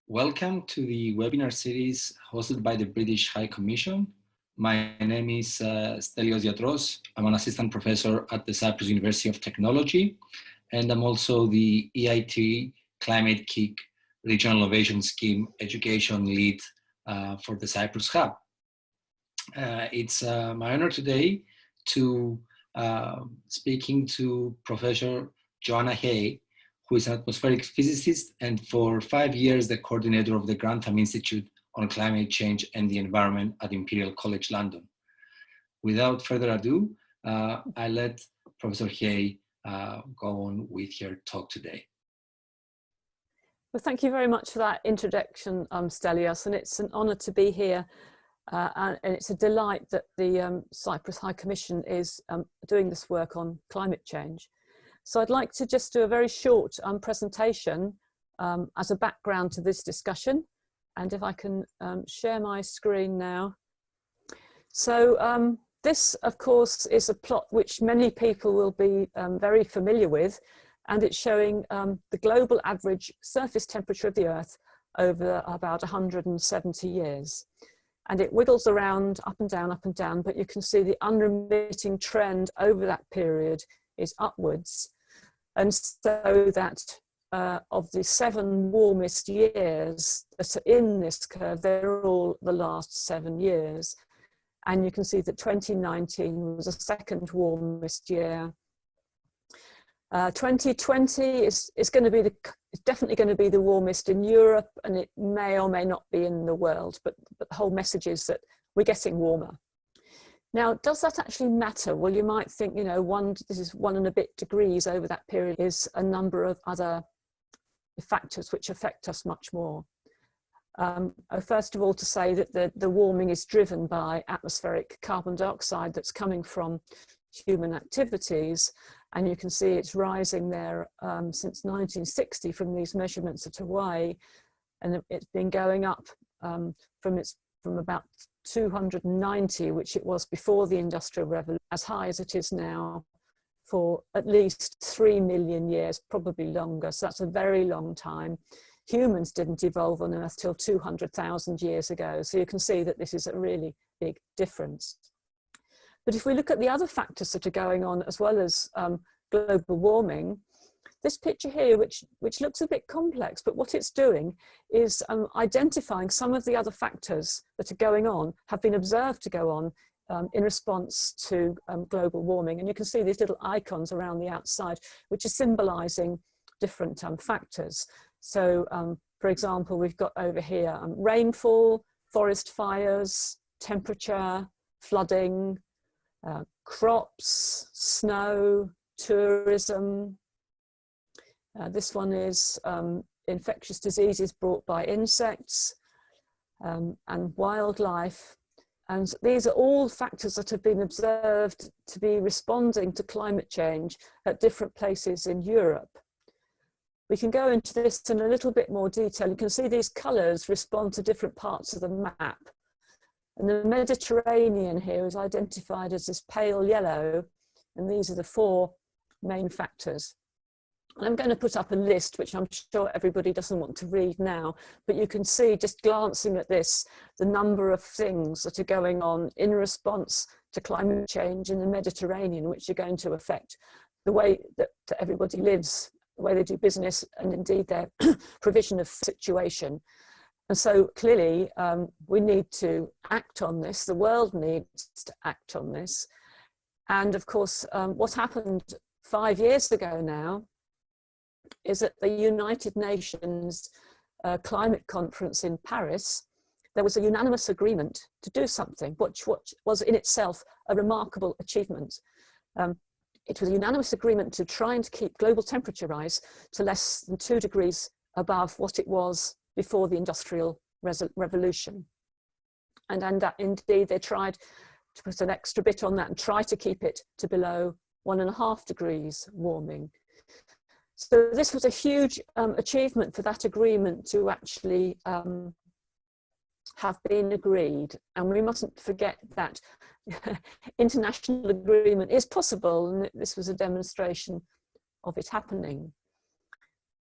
Welcome to the webinar series hosted by the British High Commission. My name is Stelios Diatros. I'm an assistant professor at the Cyprus University of Technology, and I'm also the EIT Climate Kick Regional Innovation Scheme Education Lead for the Cyprus Hub. It's my honor today to speaking to Professor Joanna Haigh, who is an atmospheric physicist and for 5 years the coordinator of the Grantham Institute on Climate Change and the Environment at Imperial College London. Without further ado, I let Professor Haigh go on with her talk today. Well, thank you very much for that introduction, Stelios, and it's an honour to be here. And it's a delight that the Cyprus High Commission is doing this work on climate change. So I'd like to just do a very short presentation as a background to this discussion. And if I can share my screen now. So this, of course, is a plot which many people will be very familiar with. And it's showing the global average surface temperature of the Earth over about 170 years. And it wiggles around up and down, but you can see the unremitting trend over that period is upwards. And so that of the 7 warmest years that are in this curve, they're all the last 7 years. And you can see that 2019 was the 2nd warmest year. 2020 is going to be definitely going to be the warmest in Europe, and it may or may not be in the world, but the whole message is that we're getting warmer. Now, does that actually matter? Well, you might think, you know, this is 1 and a bit degrees over that period is a number of other factors which affect us much more. First of all, to say that the warming is driven by atmospheric carbon dioxide that's coming from human activities. And you can see it's rising there since 1960 from these measurements at Haigh, and it's been going up from about 290, which it was before the Industrial Revolution, as high as it is now for at least 3 million years, probably longer. So that's a very long time. Humans didn't evolve on Earth till 200,000 years ago. So you can see that this is a really big difference. But if we look at the other factors that are going on, as well as global warming, this picture here, which looks a bit complex, but what it's doing is identifying some of the other factors that are going on, have been observed to go on in response to global warming. And you can see these little icons around the outside, which are symbolizing different factors. So, for example, we've got over here rainfall, forest fires, temperature, flooding, crops, snow, tourism. This one is infectious diseases brought by insects and wildlife. And these are all factors that have been observed to be responding to climate change at different places in Europe. We can go into this in a little bit more detail. You can see these colours respond to different parts of the map. And the Mediterranean here is identified as this pale yellow, and these are the 4 main factors. And I'm going to put up a list, which I'm sure everybody doesn't want to read now, but you can see, just glancing at this, the number of things that are going on in response to climate change in the Mediterranean, which are going to affect the way that everybody lives, the way they do business, and indeed their provision of situation. And so clearly we need to act on this. The world needs to act on this. And of course, what happened 5 years ago now is at the United Nations climate conference in Paris, there was a unanimous agreement to do something, which was in itself a remarkable achievement. It was a unanimous agreement to try and keep global temperature rise to less than 2 degrees above what it was before the Industrial Revolution. And that indeed they tried to put an extra bit on that and try to keep it to below 1.5 degrees warming. So this was a huge achievement for that agreement to actually have been agreed. And we mustn't forget that international agreement is possible, and this was a demonstration of it happening.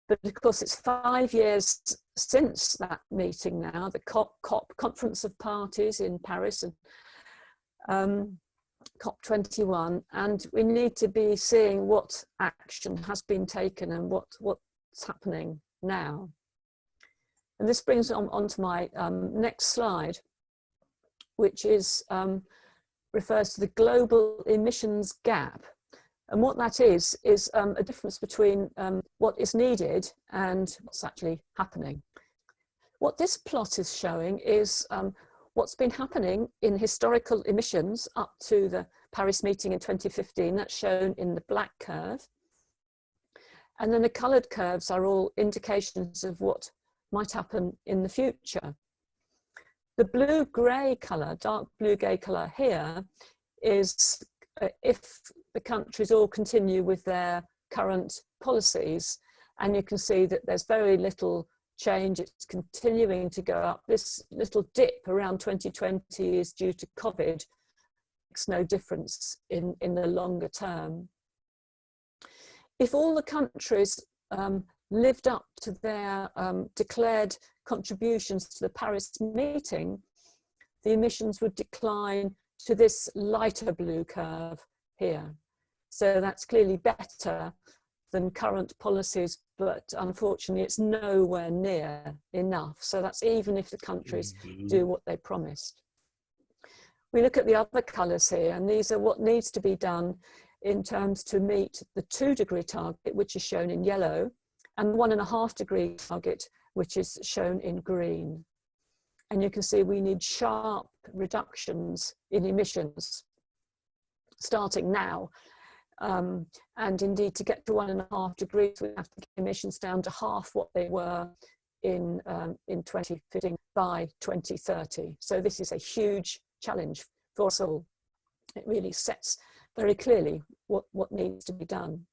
But of course, it's 5 years since that meeting now, the COP, Conference of Parties in Paris, and COP21, and we need to be seeing what action has been taken and what's happening now. And this brings on to my next slide, which is refers to the global emissions gap. And what that is a difference between what is needed and what's actually happening. What this plot is showing is what's been happening in historical emissions up to the Paris meeting in 2015. That's shown in the black curve. And then the coloured curves are all indications of what might happen in the future. The blue-grey colour, dark blue-grey colour here, is if the countries all continue with their current policies, and you can see that there's very little change. It's continuing to go up. This little dip around 2020 is due to COVID. Makes no difference in the longer term. If all the countries lived up to their declared contributions to the Paris meeting, the emissions would decline to this lighter blue curve here. So that's clearly better than current policies, but unfortunately it's nowhere near enough. So that's even if the countries do what they promised. We look at the other colours here, and these are what needs to be done in terms to meet the 2-degree target, which is shown in yellow, and the 1.5-degree target, which is shown in green. And you can see we need sharp reductions in emissions starting now. And indeed, to get to 1.5 degrees, we have to get emissions down to half what they were in 2015 by 2030. So this is a huge challenge for us all. It really sets very clearly what needs to be done.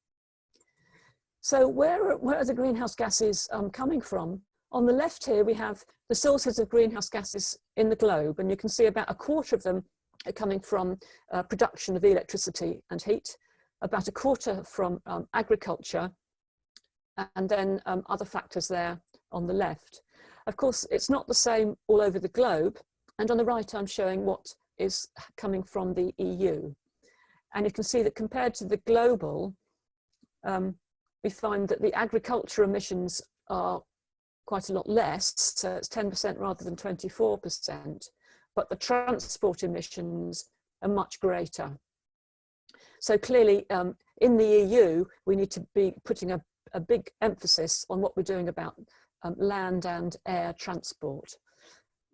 So where are the greenhouse gases coming from? On the left here, we have the sources of greenhouse gases in the globe, and you can see about 1/4 of them are coming from production of electricity and heat, about 1/4 from agriculture, and then other factors there on the left. Of course, it's not the same all over the globe, and on the right I'm showing what is coming from the EU. And you can see that compared to the global, we find that the agriculture emissions are quite a lot less, so it's 10% rather than 24%, but the transport emissions are much greater. So clearly, in the EU, we need to be putting a big emphasis on what we're doing about land and air transport.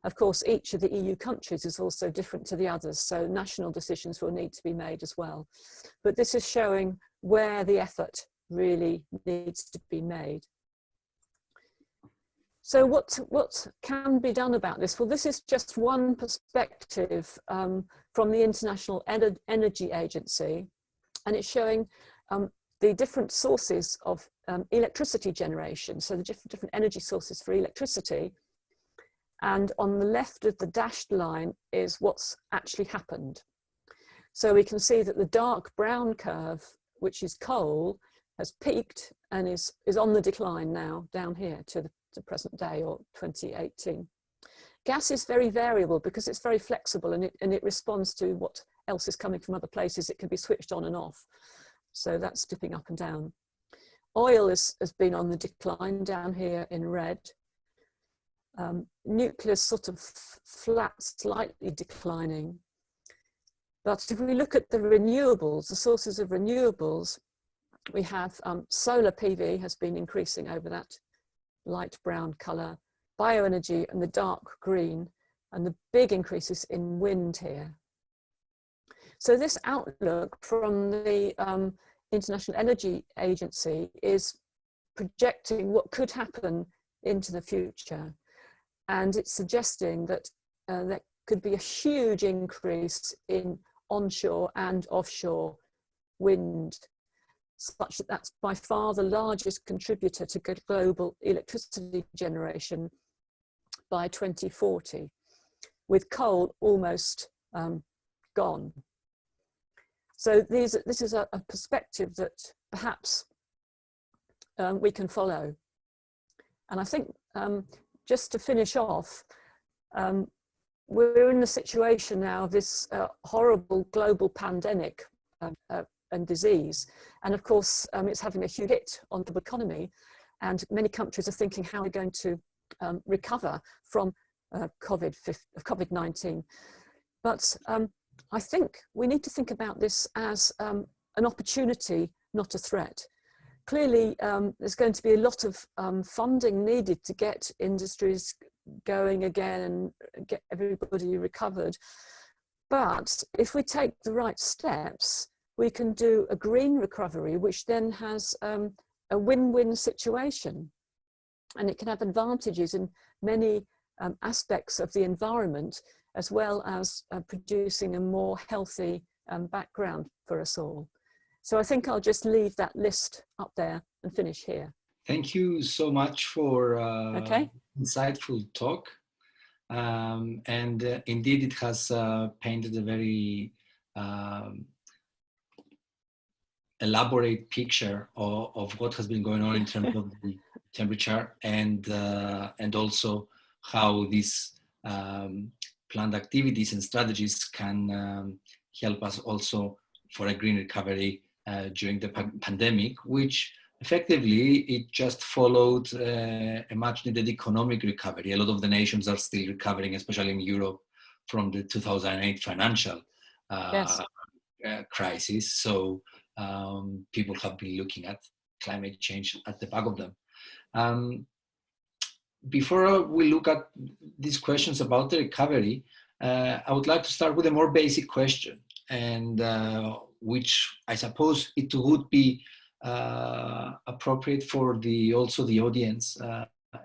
Of course, each of the EU countries is also different to the others, so national decisions will need to be made as well. But this is showing where the effort really needs to be made. So what can be done about this? Well, this is just one perspective from the International Energy Agency, and it's showing the different sources of electricity generation, so the different energy sources for electricity. And on the left of the dashed line is what's actually happened. So we can see that the dark brown curve, which is coal, has peaked and is on the decline now down here to the present day, or 2018. Gas is very variable because it's very flexible, and it responds to what else is coming from other places. It can be switched on and off. So that's dipping up and down. Oil has been on the decline down here in red. Nuclear sort of flat, slightly declining. But if we look at the renewables, the sources of renewables, we have solar PV has been increasing over that light brown colour, bioenergy and the dark green, and the big increases in wind here. So this outlook from the International Energy Agency is projecting what could happen into the future. And it's suggesting that there could be a huge increase in onshore and offshore wind, such that that's by far the largest contributor to global electricity generation by 2040, with coal almost gone. So this is a perspective that perhaps we can follow. And I think just to finish off, we're in the situation now of this horrible global pandemic and disease. And of course, it's having a huge hit on the economy. And many countries are thinking how they're going to recover from COVID-19. But I think we need to think about this as an opportunity, not a threat. Clearly, there's going to be a lot of funding needed to get industries going again and get everybody recovered. But if we take the right steps, we can do a green recovery, which then has a win-win situation. And it can have advantages in many aspects of the environment, as well as producing a more healthy background for us all. So I think I'll just leave that list up there and finish here. Thank you so much for Okay. insightful talk. And indeed, it has painted a very elaborate picture of what has been going on in terms of the temperature and also how these planned activities and strategies can help us also for a green recovery during the pandemic, which effectively it just followed a much needed economic recovery. A lot of the nations are still recovering, especially in Europe, from the 2008 financial crisis. So people have been looking at climate change at the back of them. Before we look at these questions about the recovery, I would like to start with a more basic question, and which I suppose it would be appropriate for also the audience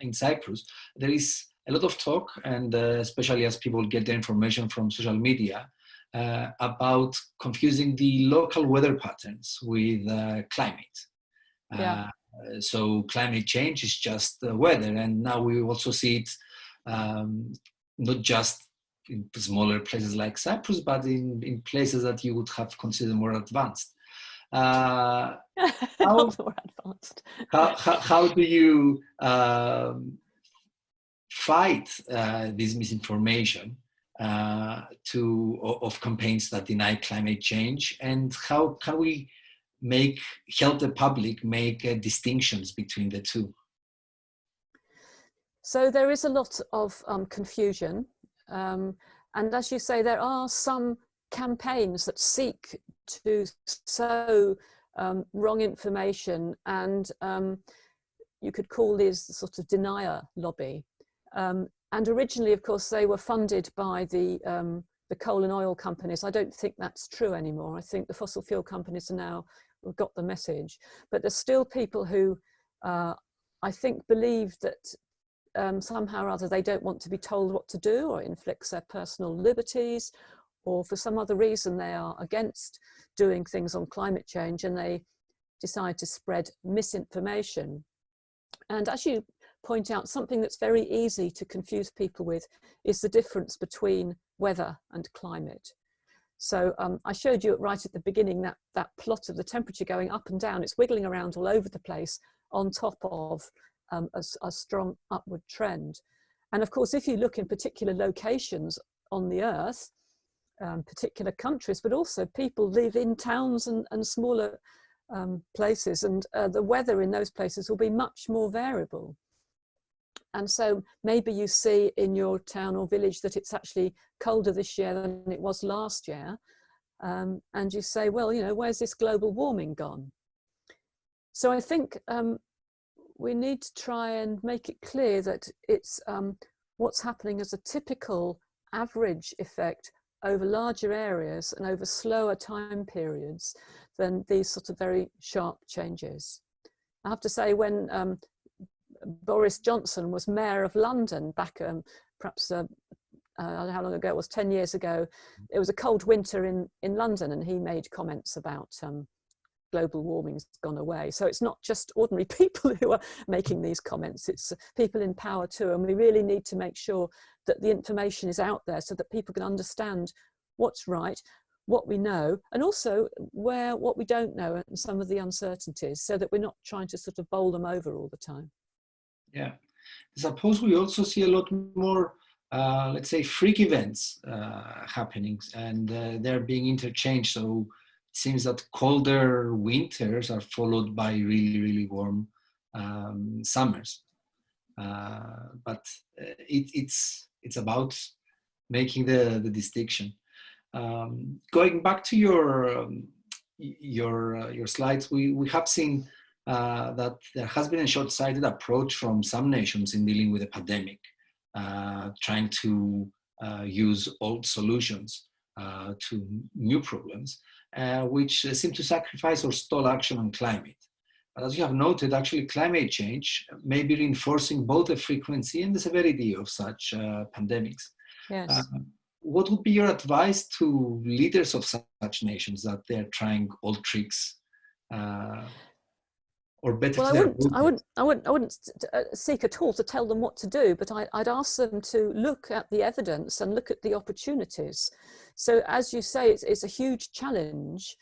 in Cyprus. There is a lot of talk, and especially as people get the information from social media, about confusing the local weather patterns with climate. Yeah. So climate change is just weather, and now we also see it not just in smaller places like Cyprus, but in places that you would have considered more advanced. How do you fight this misinformation of campaigns that deny climate change, and how can we help the public make distinctions between the two? So there is a lot of confusion, and as you say, there are some campaigns that seek to sow wrong information, and you could call these the sort of denier lobby. And originally, of course, they were funded by the coal and oil companies. I don't think that's true anymore. I think the fossil fuel companies are now have got the message, but there's still people who I think believe that somehow or other they don't want to be told what to do, or it inflicts their personal liberties, or for some other reason they are against doing things on climate change, and they decide to spread misinformation. And as you point out, something that's very easy to confuse people with is the difference between weather and climate. So I showed you right at the beginning that plot of the temperature going up and down. It's wiggling around all over the place on top of a strong upward trend. And of course, if you look in particular locations on the Earth, particular countries, but also people live in towns and smaller places, and the weather in those places will be much more variable. And so maybe you see in your town or village that it's actually colder this year than it was last year. And you say, well, you know, where's this global warming gone? So I think we need to try and make it clear that it's what's happening as a typical average effect over larger areas and over slower time periods than these sort of very sharp changes. I have to say, when Boris Johnson was mayor of London back perhaps I don't know how long ago it was, 10 years ago, it was a cold winter in London, and he made comments about global warming's gone away. So it's not just ordinary people who are making these comments, it's people in power too, and we really need to make sure that the information is out there so that people can understand what's right, what we know, and also what we don't know and some of the uncertainties, so that we're not trying to sort of bowl them over all the time. Yeah, Suppose we also see a lot more, let's say, freak events happening, and they're being interchanged. So it seems that colder winters are followed by really, really warm summers. But it's about making the distinction. Going back to your slides, we have seen that there has been a short-sighted approach from some nations in dealing with a pandemic, trying to use old solutions to new problems, which seem to sacrifice or stall action on climate. But as you have noted, actually climate change may be reinforcing both the frequency and the severity of such pandemics. Yes. What would be your advice to leaders of such nations that they're trying old tricks, or better? Well, I wouldn't seek at all to tell them what to do, but I'd ask them to look at the evidence and look at the opportunities. So, as you say, it's a huge challenge,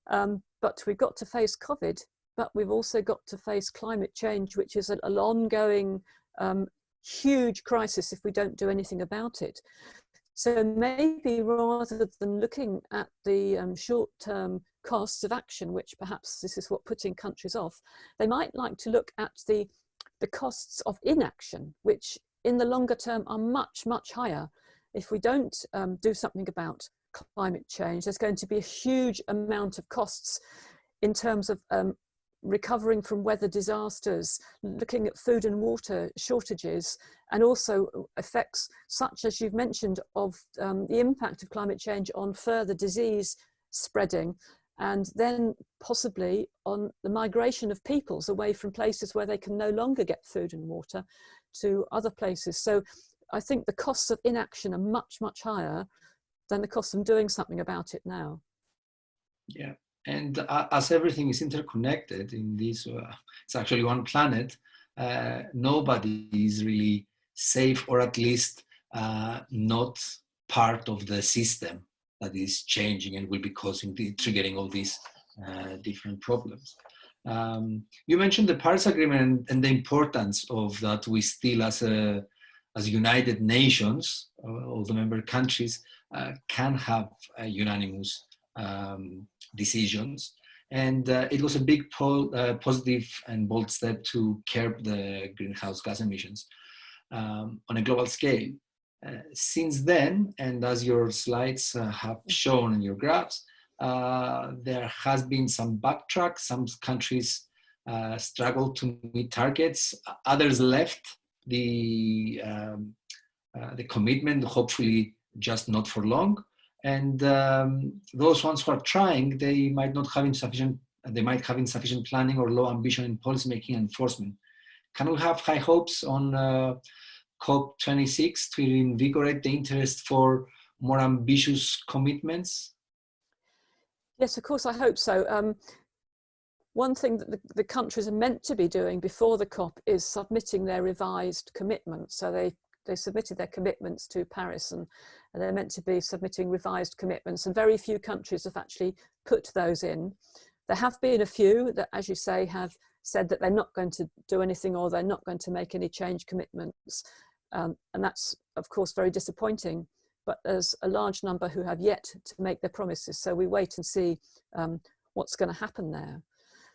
but we've got to face COVID, but we've also got to face climate change, which is an ongoing huge crisis if we don't do anything about it. So maybe rather than looking at the short-term costs of action, which perhaps this is what putting countries off, they might like to look at the costs of inaction, which in the longer term are much, much higher. If we don't do something about climate change, there's going to be a huge amount of costs in terms of recovering from weather disasters, looking at food and water shortages, and also effects such as you've mentioned of the impact of climate change on further disease spreading, and then possibly on the migration of peoples away from places where they can no longer get food and water to other places. So I think the costs of inaction are much, much higher than the cost of doing something about it now. Yeah. And as everything is interconnected in this, it's actually one planet, nobody is really safe, or at least not part of the system that is changing and will be triggering all these different problems. You mentioned the Paris Agreement and the importance of that. We still, as United Nations, all the member countries, can have unanimous decisions, and it was a big positive and bold step to curb the greenhouse gas emissions on a global scale. Since then, and as your slides have shown in your graphs, there has been some backtrack. Some countries struggled to meet targets. Others left the commitment, hopefully just not for long. And those ones who are trying, they might have insufficient planning or low ambition in policymaking and enforcement. Can we have high hopes on COP26 to invigorate the interest for more ambitious commitments? Yes, of course, I hope so. One thing that the countries are meant to be doing before the COP is submitting their revised commitments. So they submitted their commitments to Paris, and they're meant to be submitting revised commitments, and very few countries have actually put those in. There have been a few that, as you say, have said that they're not going to do anything, or they're not going to make any change commitments. And that's, of course, very disappointing. But there's a large number who have yet to make their promises. So we wait and see what's going to happen there.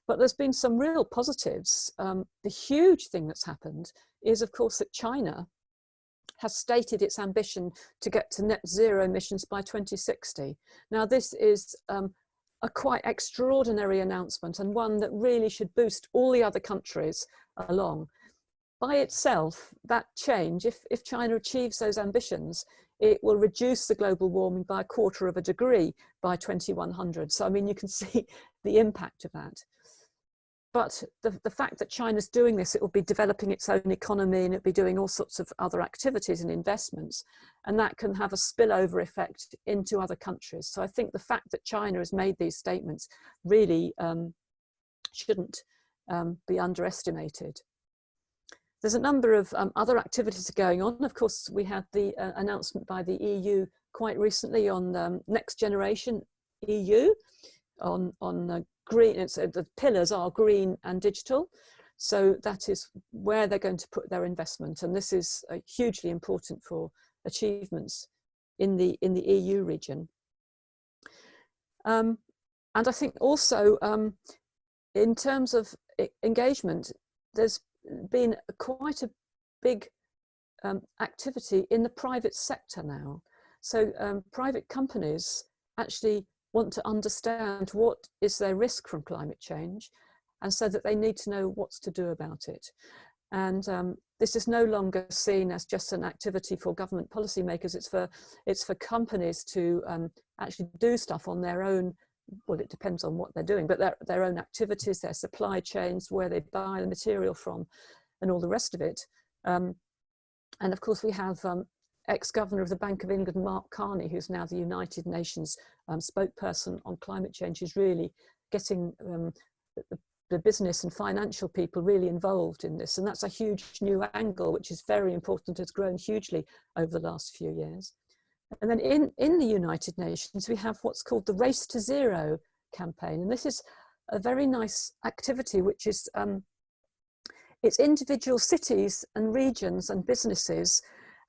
But there's been some real positives. The huge thing that's happened is, of course, that China has stated its ambition to get to net zero emissions by 2060. Now, this is a quite extraordinary announcement, and one that really should boost all the other countries along. By itself, that change, if China achieves those ambitions, it will reduce the global warming by 1/4 degree by 2100. So, I mean, you can see the impact of that. But the fact that China's doing this, it will be developing its own economy, and it'll be doing all sorts of other activities and investments, and that can have a spillover effect into other countries. So I think the fact that China has made these statements really shouldn't be underestimated. There's a number of other activities going on. Of course, we had the announcement by the EU quite recently on Next Generation EU on green. The pillars are green and digital. So that is where they're going to put their investment. And this is hugely important for achievements in the EU region. And I think also in terms of engagement, there's been quite a big activity in the private sector now. So private companies actually want to understand what is their risk from climate change, and so that they need to know what's to do about it. And this is no longer seen as just an activity for government policymakers. It's for companies to actually do stuff on their own. Well, it depends on what they're doing, but their own activities, their supply chains, where they buy the material from, and all the rest of it. And of course, we have ex-governor of the Bank of England, Mark Carney, who's now the United Nations spokesperson on climate change, is really getting the business and financial people really involved in this. And that's a huge new angle, which is very important, has grown hugely over the last few years. And then in the United Nations, we have what's called the Race to Zero campaign. And this is a very nice activity, which is, it's individual cities and regions and businesses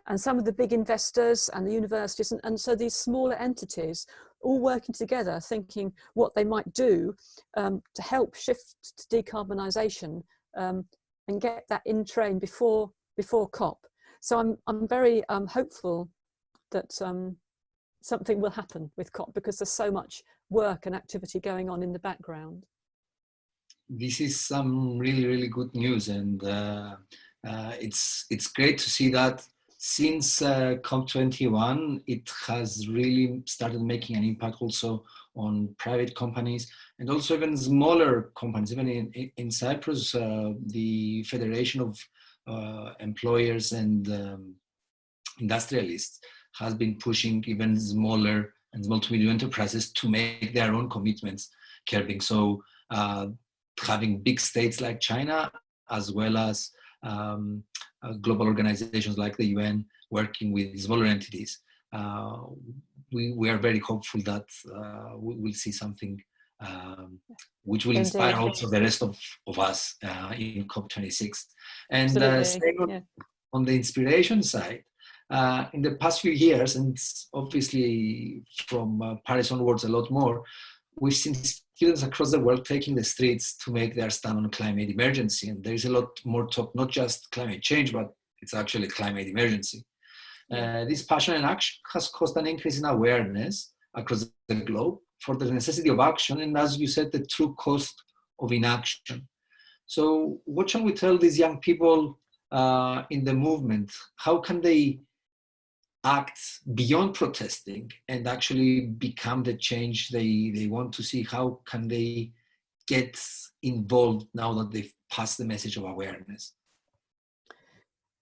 and some of the big investors and the universities, and so these smaller entities all working together, thinking what they might do to help shift to decarbonisation and get that in train before COP. So I'm very hopeful that something will happen with COP, because there's so much work and activity going on in the background. This is some really, really good news, and it's great to see that since COP21, it has really started making an impact also on private companies and also even smaller companies. Even in Cyprus, the Federation of Employers and Industrialists has been pushing even smaller and small to medium enterprises to make their own commitments curbing. So having big states like China, as well as global organizations like the UN working with smaller entities, we are very hopeful that we will see something which will inspire also the rest of us in COP26. And on the inspiration side, in the past few years, and obviously from Paris onwards a lot more, we've seen students across the world taking the streets to make their stand on climate emergency. And there's a lot more talk, not just climate change, but it's actually climate emergency. This passion and action has caused an increase in awareness across the globe for the necessity of action, and as you said, the true cost of inaction. So what shall we tell these young people in the movement? How can they act beyond protesting and actually become the change they want to see? How can they get involved now that they've passed the message of awareness?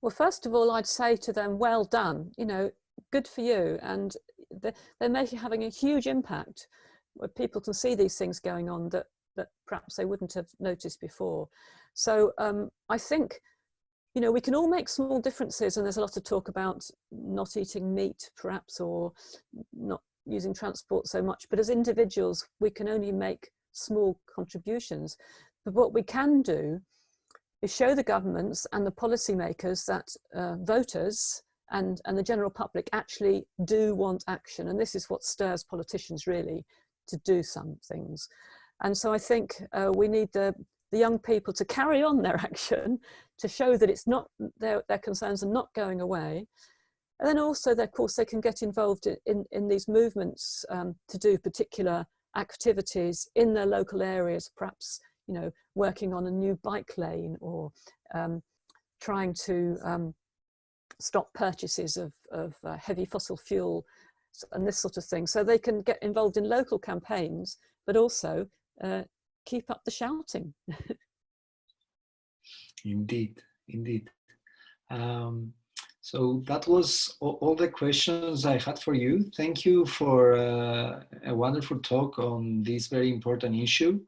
Well, first of all, I'd say to them, well done, you know, good for you. And they're having a huge impact where people can see these things going on that perhaps they wouldn't have noticed before. So I think, you know, we can all make small differences, and there's a lot of talk about not eating meat perhaps, or not using transport so much, but as individuals we can only make small contributions. But what we can do is show the governments and the policymakers that voters and the general public actually do want action, and this is what stirs politicians really to do some things. And so I think we need the young people to carry on their action, to show that it's not, their concerns are not going away. And then also, of course, they can get involved in these movements to do particular activities in their local areas, perhaps, you know, working on a new bike lane, or trying to stop purchases of heavy fossil fuel and this sort of thing. So they can get involved in local campaigns, but also keep up the shouting. Indeed, indeed. So that was all the questions I had for you. Thank you for a wonderful talk on this very important issue.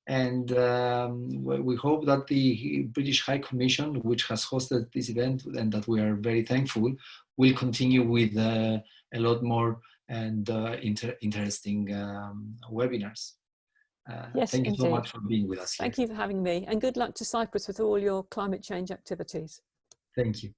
And we hope that the British High Commission, which has hosted this event, and that we are very thankful, will continue with a lot more and interesting webinars. Yes, thank you indeed. so much for being with us here. Thank you for having me, and good luck to Cyprus with all your climate change activities. Thank you.